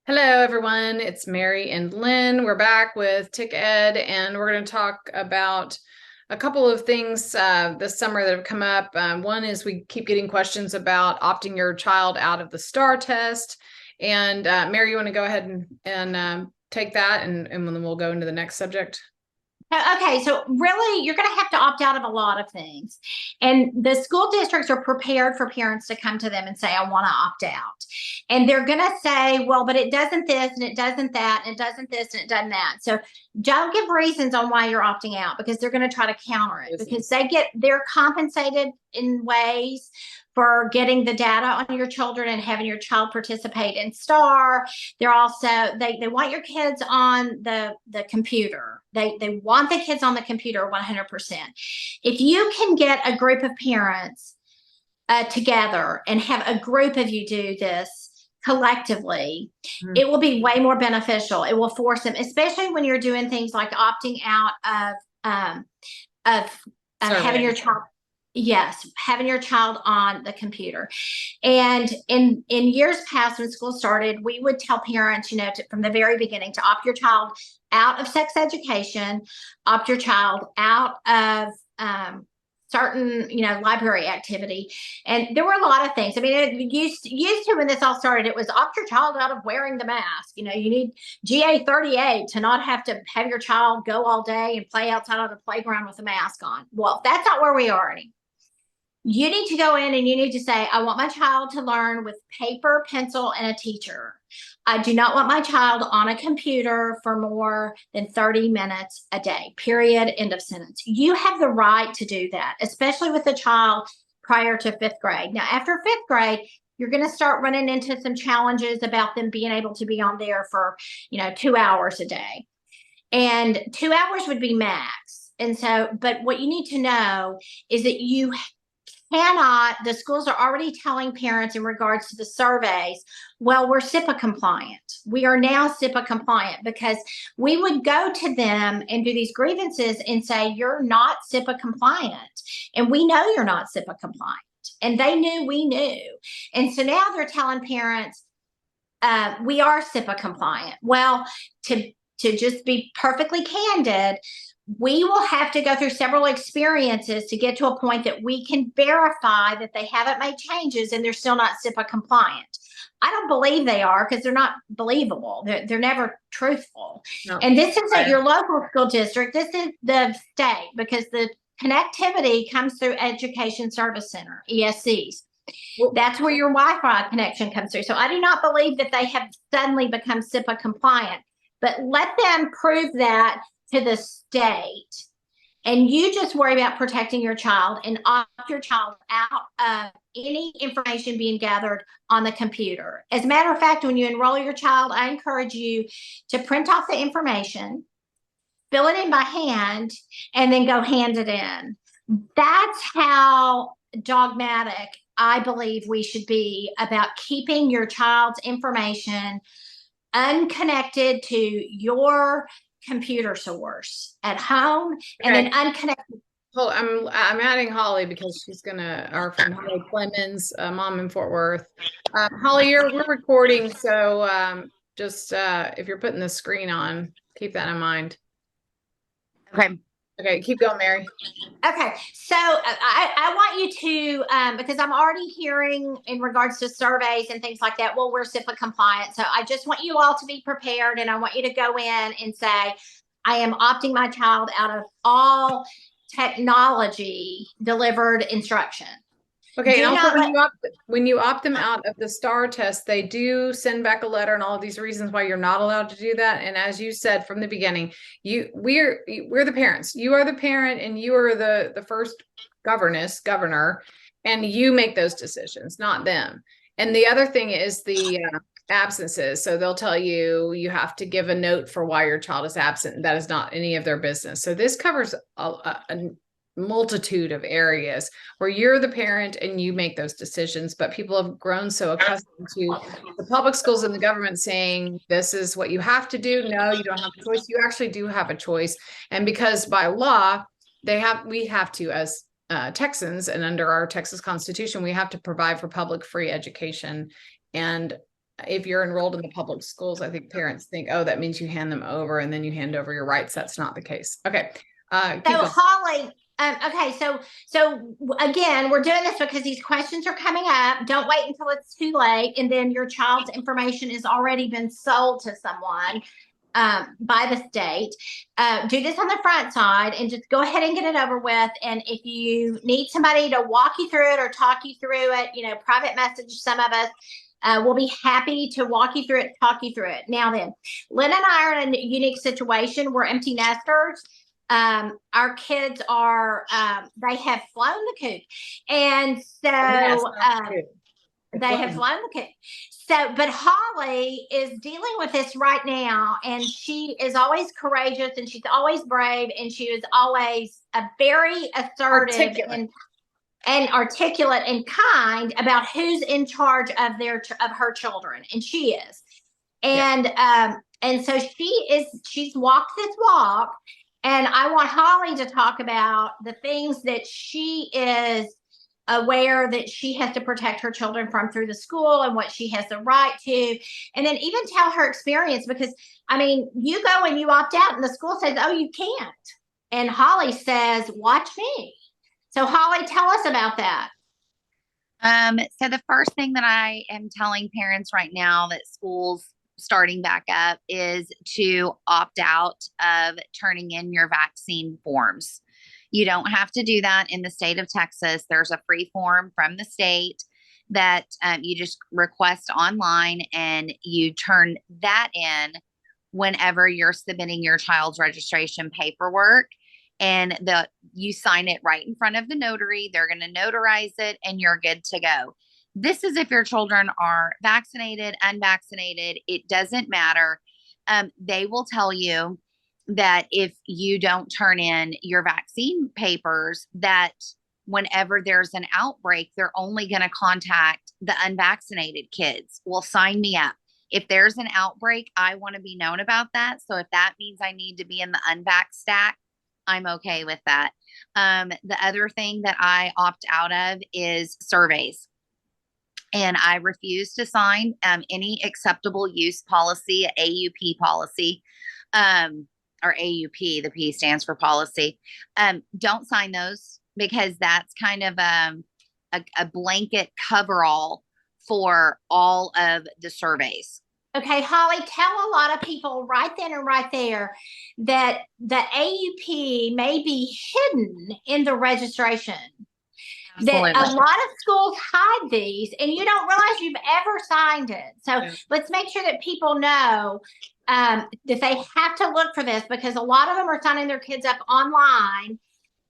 Hello, everyone. It's Mary and Lynn. We're back with Tick Ed, and we're going to talk about a couple of things this summer that have come up. One is we keep getting questions about opting your child out of the STAR test. And Mary, you want to go ahead and take that, and then we'll go into the next subject. Okay, so really, you're going to have to opt out of a lot of things. And the school districts are prepared for parents to come to them and say, I want to opt out. And they're going to say, well, but it doesn't this and it doesn't that and it doesn't this and it doesn't that. So don't give reasons on why you're opting out because they're going to try to counter it because they're compensated in ways for getting the data on your children and having your child participate in STAR. They're also they want your kids on the computer. They want the kids on the computer 100%. If you can get a group of parents together and have a group of you do this collectively, it will be way more beneficial. It will force them, especially when you're doing things like opting out of having your child. Yes, having your child on the computer. And in years past, when school started, we would tell parents, from the very beginning to opt your child out of sex education, opt your child out of certain, library activity. And there were a lot of things. I mean, it used to when this all started, it was opt your child out of wearing the mask. You need GA 38 to not have to have your child go all day and play outside on the playground with a mask on. Well, that's not where we are anymore. You need to go in and you need to say, I want my child to learn with paper, pencil, and a teacher. I do not want my child on a computer for more than 30 minutes a day, period, end of sentence. You have the right to do that, especially with a child prior to fifth grade. Now, after fifth grade, you're going to start running into some challenges about them being able to be on there for, 2 hours a day. And 2 hours would be max. And so, but what you need to know is that you the schools are already telling parents in regards to the surveys, well, we're SIPA compliant. We are now SIPA compliant because we would go to them and do these grievances and say, you're not SIPA compliant. And we know you're not SIPA compliant. And they knew we knew. And so now they're telling parents, we are SIPA compliant. Well, to just be perfectly candid, we will have to go through several experiences to get to a point that we can verify that they haven't made changes and they're still not SIPA compliant. I don't believe they are because they're not believable. They're never truthful. No. And this isn't your local school district. This is the state because the connectivity comes through Education Service Center, ESCs. That's where your Wi-Fi connection comes through. So I do not believe that they have suddenly become SIPA compliant, but let them prove that to the state, and you just worry about protecting your child and opt your child out of any information being gathered on the computer. As a matter of fact, when you enroll your child, I encourage you to print off the information, fill it in by hand, and then go hand it in. That's how dogmatic I believe we should be about keeping your child's information unconnected to your computer source at home. Okay. And then unconnected. Oh, I'm adding Holly because she's our friend Hollie Plemons, mom in Fort Worth. Holly, we're recording, so just if you're putting the screen on, keep that in mind. Okay, keep going, Mary. Okay, so I want you to, because I'm already hearing in regards to surveys and things like that, well, we're SIPA compliant. So I just want you all to be prepared, and I want you to go in and say, I am opting my child out of all technology delivered instruction. Okay, and also when you opt them out of the STAR test, they do send back a letter and all of these reasons why you're not allowed to do that. And as you said from the beginning, we're the parents. You are the parent, and you are the first governor, and you make those decisions, not them. And the other thing is the absences. So they'll tell you have to give a note for why your child is absent. That is not any of their business. So this covers a multitude of areas where you're the parent and you make those decisions, but people have grown so accustomed to the public schools and the government saying this is what you have to do. No, you don't have a choice. You actually do have a choice. And because by law we have to, as Texans, and under our Texas Constitution, we have to provide for public free education. And if you're enrolled in the public schools, I think parents think, oh, that means you hand them over and then you hand over your rights. That's not the case. Okay. So Holly, okay, so again, we're doing this because these questions are coming up. Don't wait until it's too late, and then your child's information has already been sold to someone by the state. Do this on the front side and just go ahead and get it over with. And if you need somebody to walk you through it or talk you through it, private message some of us. We'll be happy to walk you through it, talk you through it. Now then, Lynn and I are in a unique situation. We're empty nesters. Our kids are, they have flown the coop. And so they have flown the coop. So, but Holly is dealing with this right now, and she is always courageous, and she's always brave, and she is always a very assertive and articulate and kind about who's in charge of her children, and she is. And and so she's walked this walk. And I want Holly to talk about the things that she is aware that she has to protect her children from through the school and what she has the right to. And then even tell her experience, because, I mean, you go and you opt out and the school says, oh, you can't. And Holly says, watch me. So Holly, tell us about that. So the first thing that I am telling parents right now that schools starting back up is to opt out of turning in your vaccine forms. You don't have to do that in the state of Texas. There's a free form from the state that you just request online, and you turn that in whenever you're submitting your child's registration paperwork. And you sign it right in front of the notary. They're going to notarize it, and you're good to go. This is if your children are vaccinated, unvaccinated, it doesn't matter. They will tell you that if you don't turn in your vaccine papers, that whenever there's an outbreak, they're only going to contact the unvaccinated kids. Well, sign me up. If there's an outbreak, I want to be known about that. So if that means I need to be in the unvax stack, I'm okay with that. The other thing that I opt out of is surveys. And I refuse to sign any acceptable use policy, AUP policy, or AUP, the P stands for policy. Don't sign those, because that's kind of a blanket coverall for all of the surveys. Okay, Holly, tell a lot of people right then and right there that the AUP may be hidden in the registration. Absolutely. That a lot of schools hide these, and you don't realize you've ever signed it. So let's make sure that people know that they have to look for this, because a lot of them are signing their kids up online.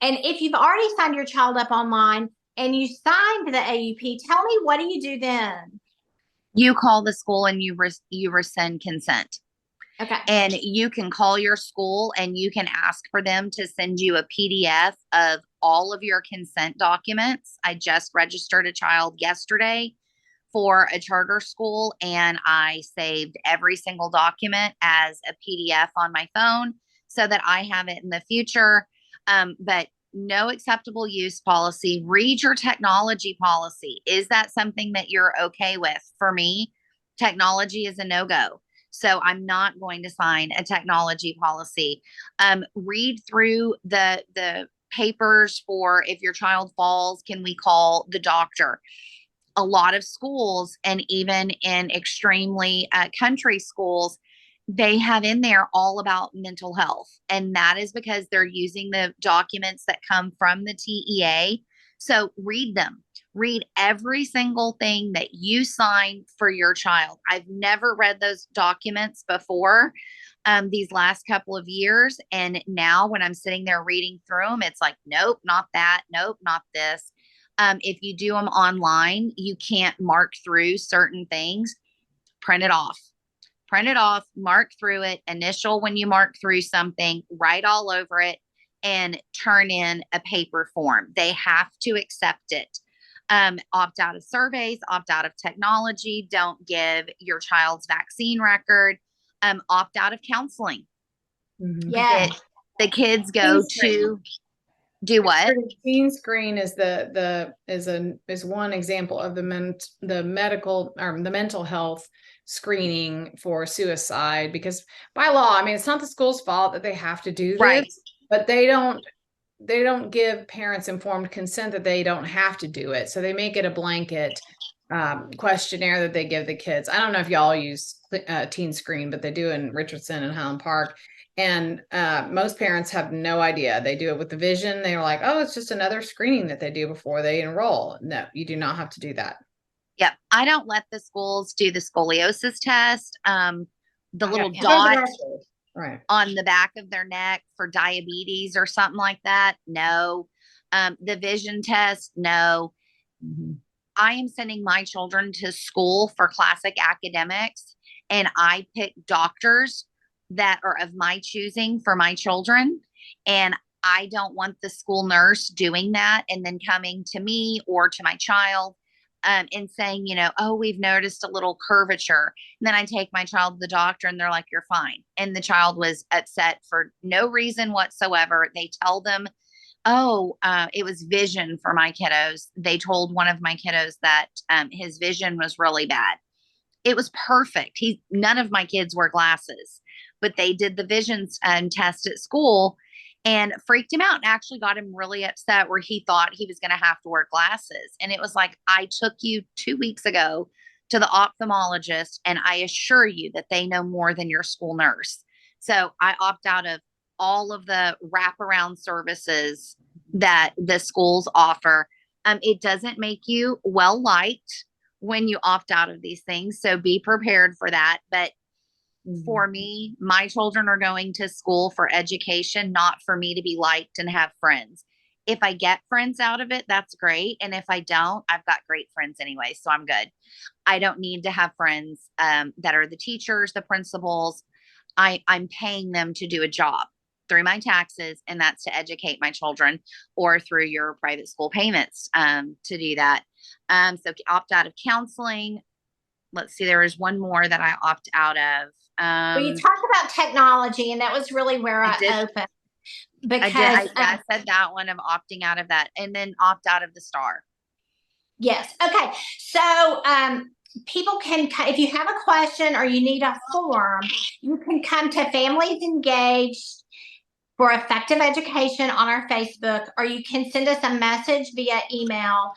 And if you've already signed your child up online and you signed the AUP, tell me, what do you do then? You call the school and you rescind consent. Okay. And you can call your school and you can ask for them to send you a PDF of all of your consent documents. I just registered a child yesterday for a charter school, and I saved every single document as a PDF on my phone so that I have it in the future. But no acceptable use policy. Read your technology policy. Is that something that you're okay with? For me, technology is a no-go. So I'm not going to sign a technology policy. Read through the papers for, if your child falls, can we call the doctor? A lot of schools, and even in extremely country schools, they have in there all about mental health. And that is because they're using the documents that come from the TEA. So read them. Read every single thing that you sign for your child. I've never read those documents before these last couple of years. And now when I'm sitting there reading through them, it's like, nope, not that. Nope, not this. If you do them online, you can't mark through certain things. Print it off. Print it off, mark through it, initial when you mark through something, write all over it, and turn in a paper form. They have to accept it. Opt out of surveys, opt out of technology, don't give your child's vaccine record, opt out of counseling. Yeah. The kids go to Do what? Teen screen is is one example of the medical or the mental health screening for suicide, because by law, I mean, it's not the school's fault that they have to do Right. this, but they don't give parents informed consent that they don't have to do it. So they make it a blanket questionnaire that they give the kids. I don't know if y'all use Teen Screen, but they do in Richardson and Highland Park. And most parents have no idea. They do it with the vision. They are like, oh, it's just another screening that they do before they enroll. No, you do not have to do that. Yep. I don't let the schools do the scoliosis test. The little Yeah. dot Right. on the back of their neck for diabetes or something like that. No. The vision test. No. Mhm. I am sending my children to school for classic academics, and I pick doctors that are of my choosing for my children. And I don't want the school nurse doing that and then coming to me or to my child and saying, oh, we've noticed a little curvature. And then I take my child to the doctor and they're like, you're fine. And the child was upset for no reason whatsoever. They tell them, oh, it was vision for my kiddos. They told one of my kiddos that his vision was really bad. It was perfect. None of my kids wear glasses, but they did the vision test at school and freaked him out and actually got him really upset where he thought he was going to have to wear glasses. And it was like, I took you 2 weeks ago to the ophthalmologist, and I assure you that they know more than your school nurse. So I opt out of all of the wraparound services that the schools offer. It doesn't make you well liked when you opt out of these things. So be prepared for that. But for me, my children are going to school for education, not for me to be liked and have friends. If I get friends out of it, that's great. And if I don't, I've got great friends anyway. So I'm good. I don't need to have friends that are the teachers, the principals. I'm paying them to do a job through my taxes, and that's to educate my children, or through your private school payments to do that. So opt out of counseling. Let's see, there was one more that I opt out of. Well, you talked about technology, and that was really where I opened. Because I said that one of opting out of that, and then opt out of the STAR. Yes. Okay. So people can, if you have a question or you need a form, you can come to Families Engaged for Effective Education on our Facebook, or you can send us a message via email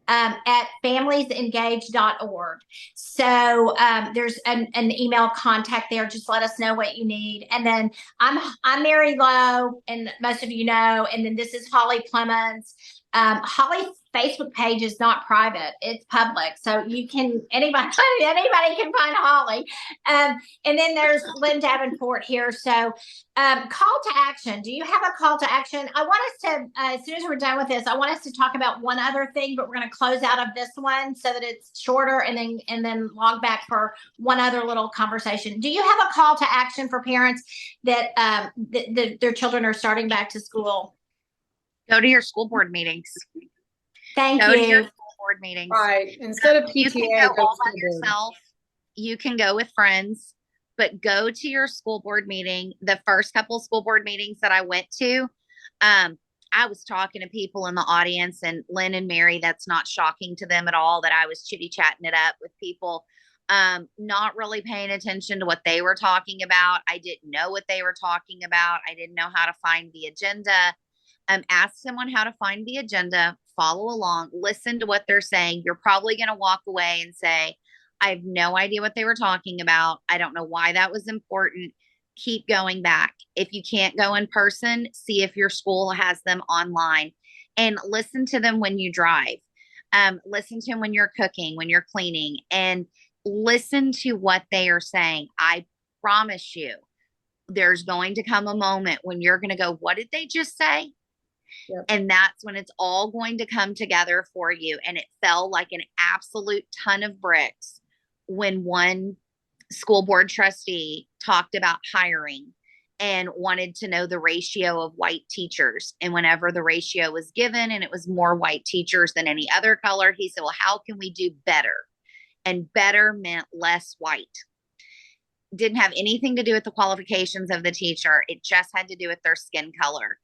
at familiesengaged.org. So there's an email contact there. Just let us know what you need. And then I'm Mary Lowe, and most of you know. And then this is Hollie Plemons. Hollie's Facebook page is not private; it's public, so you can anybody can find Hollie. And then there's Lynn Davenport here. So call to action. Do you have a call to action? I want us to, as soon as we're done with this, I want us to talk about one other thing, but we're going to close out of this one so that it's shorter, and then log back for one other little conversation. Do you have a call to action for parents that their children are starting back to school? Go to your school board meetings. Thank Go you. to your school board meetings. Right. Instead of PTA, you can go all by yourself. You can go with friends, but go to your school board meeting. The first couple of school board meetings that I went to, I was talking to people in the audience, and Lynn and Mary, that's not shocking to them at all that I was chitty-chatting it up with people, not really paying attention to what they were talking about. I didn't know what they were talking about. I didn't know how to find the agenda. Ask someone how to find the agenda, follow along, listen to what they're saying. You're probably going to walk away and say, I have no idea what they were talking about. I don't know why that was important. Keep going back. If you can't go in person, see if your school has them online, and listen to them when you drive. Listen to them when you're cooking, when you're cleaning, and listen to what they are saying. I promise you, there's going to come a moment when you're going to go, what did they just say? Yep. And that's when it's all going to come together for you. And it fell like an absolute ton of bricks when one school board trustee talked about hiring and wanted to know the ratio of white teachers. And whenever the ratio was given and it was more white teachers than any other color, he said, well, how can we do better? And better meant less white. Didn't have anything to do with the qualifications of the teacher. It just had to do with their skin color.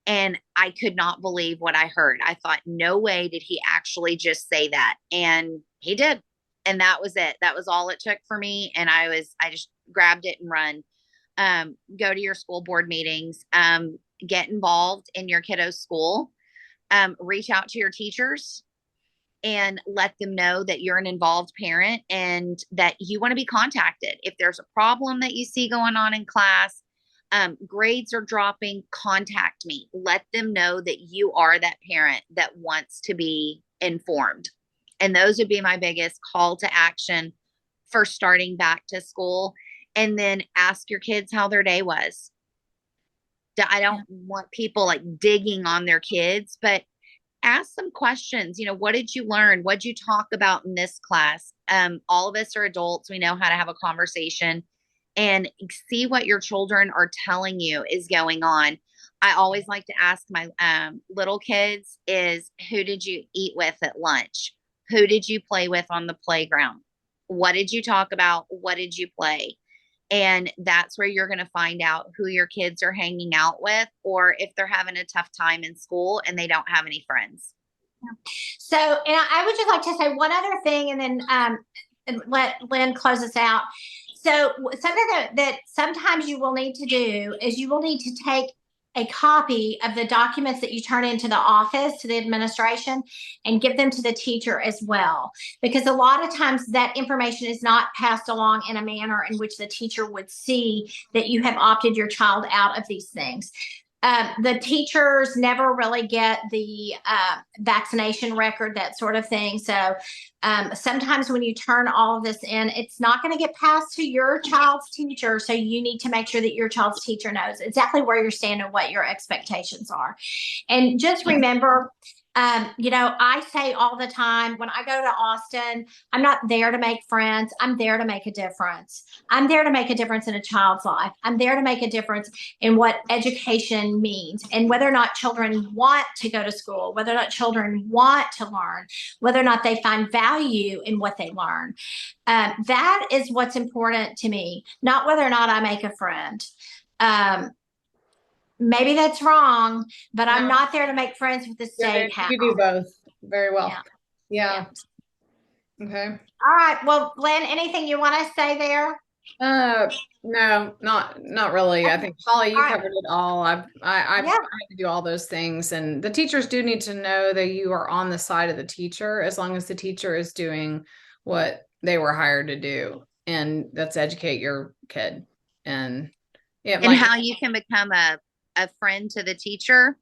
And I could not believe what I heard. I thought, no way did he actually just say that. And he did. And that was it. That was all it took for me. And I just grabbed it and run. Go to your school board meetings, get involved in your kiddo's school, reach out to your teachers and let them know that you're an involved parent and that you want to be contacted. If there's a problem that you see going on in class, grades are dropping, contact me. Let them know that you are that parent that wants to be informed. And those would be my biggest call to action for starting back to school. And then ask your kids how their day was. I don't want people like digging on their kids, but ask some questions. You know, what did you learn? What did you talk about in this class? All of us are adults. We know how to have a conversation and see what your children are telling you is going on. I always like to ask my little kids is, who did you eat with at lunch? Who did you play with on the playground? What did you talk about? What did you play? And that's where you're going to find out who your kids are hanging out with, or if they're having a tough time in school and they don't have any friends. So, and I would just like to say one other thing, and then let Lynn close us out. So something that sometimes you will need to do is you will need to take a copy of the documents that you turn into the office to the administration and give them to the teacher as well. Because a lot of times that information is not passed along in a manner in which the teacher would see that you have opted your child out of these things. The teachers never really get the vaccination record, that sort of thing. So sometimes when you turn all of this in, it's not going to get passed to your child's teacher. So you need to make sure that your child's teacher knows exactly where you're standing and what your expectations are. And just remember, you know, I say all the time when I go to Austin, I'm not there to make friends. I'm there to make a difference. I'm there to make a difference in a child's life. I'm there to make a difference in what education means and whether or not children want to go to school, whether or not children want to learn, whether or not they find value in what they learn. That is what's important to me, not whether or not I make a friend. Maybe that's wrong, but I'm not there to make friends with the state house. You do both very well. Yeah. Okay. All right. Well, Lynn, anything you want to say there? No, not really. I think Hollie, you covered it all. I had to do all those things, and the teachers do need to know that you are on the side of the teacher as long as the teacher is doing what they were hired to do, and that's educate your kid. And how you can become a friend to the teacher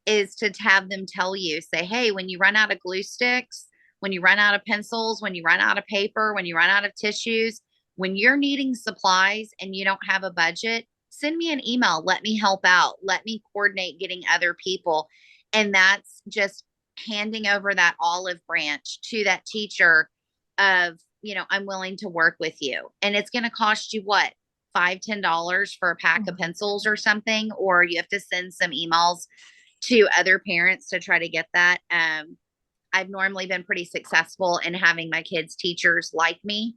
is to have them tell you, say, hey, when you run out of glue sticks, when you run out of pencils, when you run out of paper, when you run out of tissues, when you're needing supplies and you don't have a budget, send me an email. Let me help out. Let me coordinate getting other people. And that's just handing over that olive branch to that teacher of, you know, I'm willing to work with you. And it's going to cost you what? $5-10 for a pack of pencils or something, or you have to send some emails to other parents to try to get that. I've normally been pretty successful in having my kids' teachers like me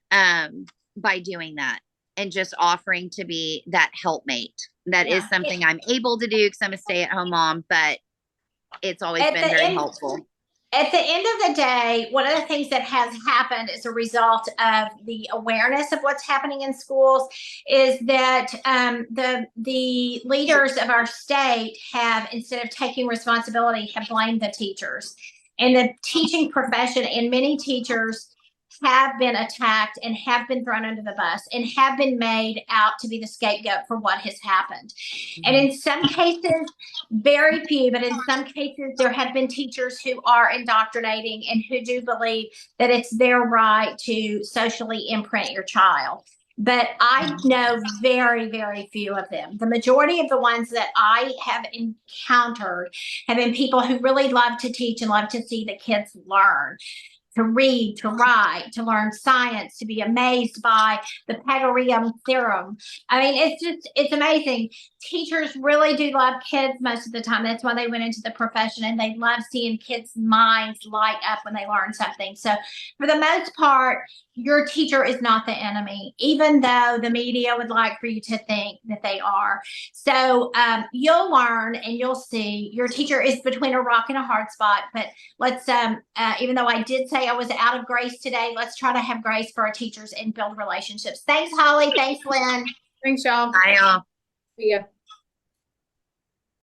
by doing that and just offering to be that helpmate. That is something I'm able to do because I'm a stay-at-home mom, but it's always been very helpful. At the end of the day, one of the things that has happened as a result of the awareness of what's happening in schools is that the leaders of our state have, instead of taking responsibility, have blamed the teachers. And the teaching profession and many teachers have been attacked and have been thrown under the bus and have been made out to be the scapegoat for what has happened. And in some cases, very few, but in some cases, there have been teachers who are indoctrinating and who do believe that it's their right to socially imprint your child. But I know very, very few of them. The majority of the ones that I have encountered have been people who really love to teach and love to see the kids learn. to read, to write, to learn science, to be amazed by the Pythagorean theorem. I mean, it's amazing. Teachers really do love kids most of the time. That's why they went into the profession, and they love seeing kids' minds light up when they learn something. So for the most part, your teacher is not the enemy, even though the media would like for you to think that they are. So you'll learn and you'll see. Your teacher is between a rock and a hard spot, but let's, even though I did say I was out of grace today, let's try to have grace for our teachers and build relationships. Thanks, Holly. Thanks, Lynn. Thanks, y'all. Bye, y'all. See ya.